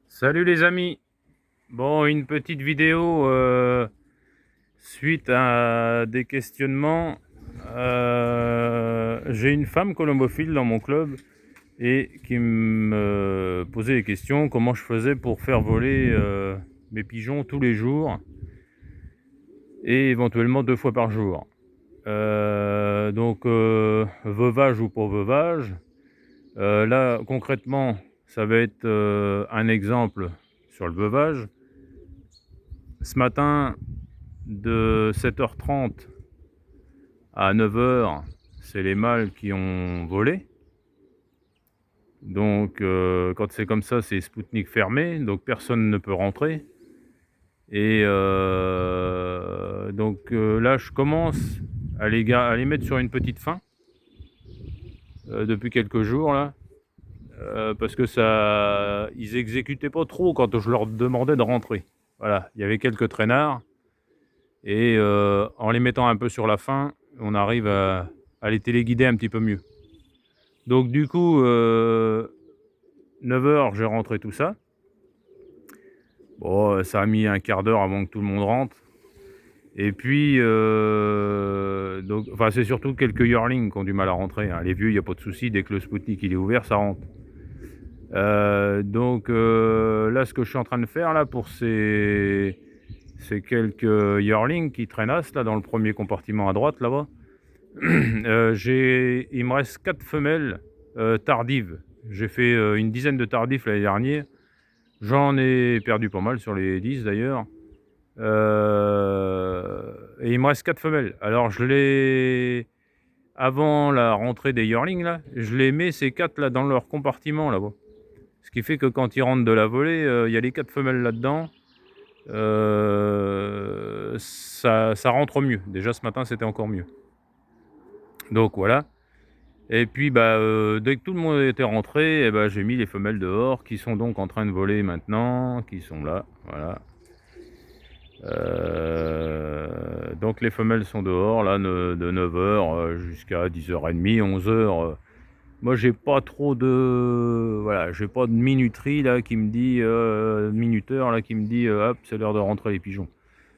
Salut les amis. Bon, une petite vidéo suite à des questionnements. J'ai une femme colombophile dans mon club et qui me posait des questions, comment je faisais pour faire voler mes pigeons tous les jours et éventuellement 2 fois par jour. Veuvage ou pas veuvage. Là, concrètement, ça va être un exemple sur le veuvage. Ce matin, de 7h30 à 9h, c'est les mâles qui ont volé. Donc, quand c'est comme ça, c'est Spoutnik fermé, donc personne ne peut rentrer. Et là, je commence à les mettre sur une petite faim depuis quelques jours là, parce que ça, ils exécutaient pas trop quand je leur demandais de rentrer. Voilà, il y avait quelques traînards. Et en les mettant un peu sur la fin, on arrive à les téléguider un petit peu mieux. Donc du coup, 9h, j'ai rentré tout ça. Bon, ça a mis un quart d'heure avant que tout le monde rentre. Et puis, c'est surtout quelques yearlings qui ont du mal à rentrer, hein. Les vieux, il n'y a pas de souci, dès que le Spoutnik il est ouvert, ça rentre. Là, ce que je suis en train de faire là pour ces quelques yearlings qui traînassent là dans le premier compartiment à droite là-bas, il me reste 4 femelles tardives. J'ai fait une dizaine de tardifs l'année dernière. J'en ai perdu pas mal sur les 10 d'ailleurs. Et il me reste 4 femelles. Alors avant la rentrée des yearlings là, je les mets ces 4 là dans leur compartiment là-bas. Ce qui fait que quand ils rentrent de la volée, il y a les 4 femelles là-dedans. Ça rentre mieux. Déjà ce matin c'était encore mieux. Donc voilà. Et puis dès que tout le monde était rentré, j'ai mis les femelles dehors qui sont donc en train de voler maintenant, qui sont là, voilà. Donc les femelles sont dehors là de 9h jusqu'à 10h30, 11h. Moi j'ai pas trop de, voilà, j'ai pas de minuterie là qui me dit, minuteur là qui me dit hop, c'est l'heure de rentrer les pigeons.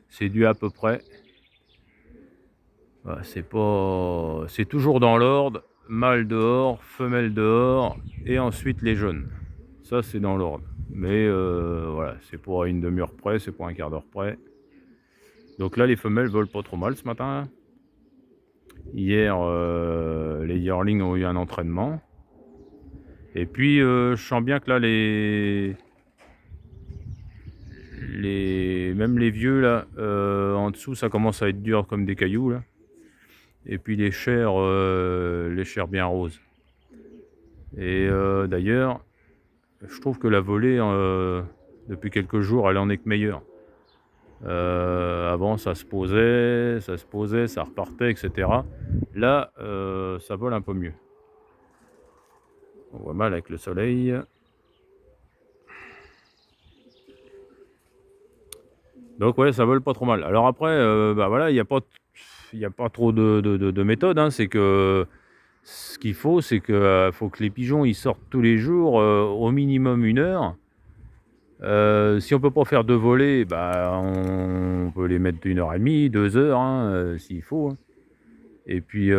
C'est du à peu près. Voilà, c'est toujours dans l'ordre, mâle dehors, femelle dehors, et ensuite les jeunes. Ça c'est dans l'ordre. Mais voilà, c'est pour une demi-heure près, c'est pour un quart d'heure près. Donc là les femelles volent pas trop mal ce matin. Hier les yearlings ont eu un entraînement. Et puis je sens bien que là même les vieux là, en dessous ça commence à être dur comme des cailloux là. Et puis les chairs bien roses. Et d'ailleurs, je trouve que la volée, depuis quelques jours, elle en est que meilleure. Avant, ça se posait, ça repartait, etc. Là, ça vole un peu mieux. On voit mal avec le soleil. Donc ouais, ça vole pas trop mal. Alors après, voilà, il n'y a pas trop de méthode, hein. C'est que ce qu'il faut, c'est que faut que les pigeons ils sortent tous les jours, au minimum 1 heure. Si on peut pas faire 2 volées, on peut les mettre 1h30, 2 heures, hein, s'il faut, hein. Et puis,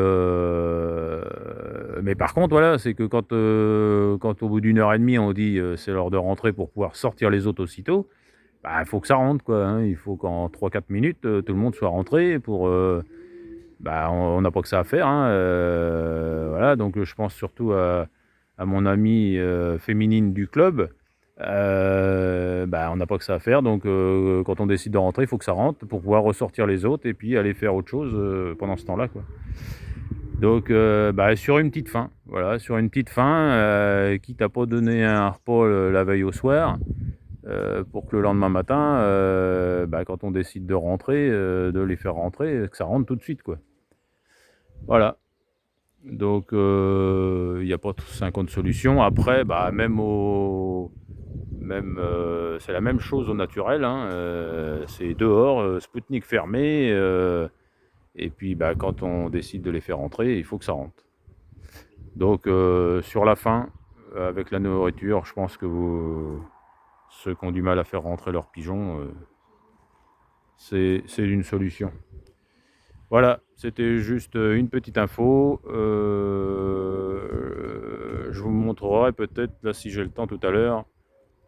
mais par contre, voilà, c'est que quand au bout d'1h30, on dit c'est l'heure de rentrer pour pouvoir sortir les autres aussitôt, il faut que ça rentre, quoi, hein. Il faut qu'en 3-4 minutes, tout le monde soit rentré pour. On n'a pas que ça à faire, hein, voilà, donc je pense surtout à mon amie féminine du club. On n'a pas que ça à faire, donc quand on décide de rentrer, il faut que ça rentre pour pouvoir ressortir les autres et puis aller faire autre chose pendant ce temps-là, quoi. Donc sur une petite faim, voilà, sur une petite faim, quitte à pas donner un repas la veille au soir, pour que le lendemain matin, quand on décide de rentrer, de les faire rentrer, que ça rentre tout de suite, quoi. Voilà. Donc il n'y a pas 50 solutions. Après, c'est la même chose au naturel, hein, c'est dehors, Spoutnik fermé, et puis quand on décide de les faire rentrer, il faut que ça rentre. Donc sur la fin, avec la nourriture, je pense que ceux qui ont du mal à faire rentrer leurs pigeons, c'est une solution. Voilà, c'était juste une petite info. Je vous montrerai peut-être, là si j'ai le temps tout à l'heure,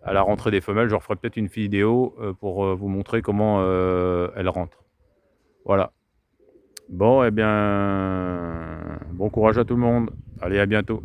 à la rentrée des femelles, je referai peut-être une vidéo pour vous montrer comment elles rentrent. Voilà. Bon, eh bien, bon courage à tout le monde. Allez, à bientôt.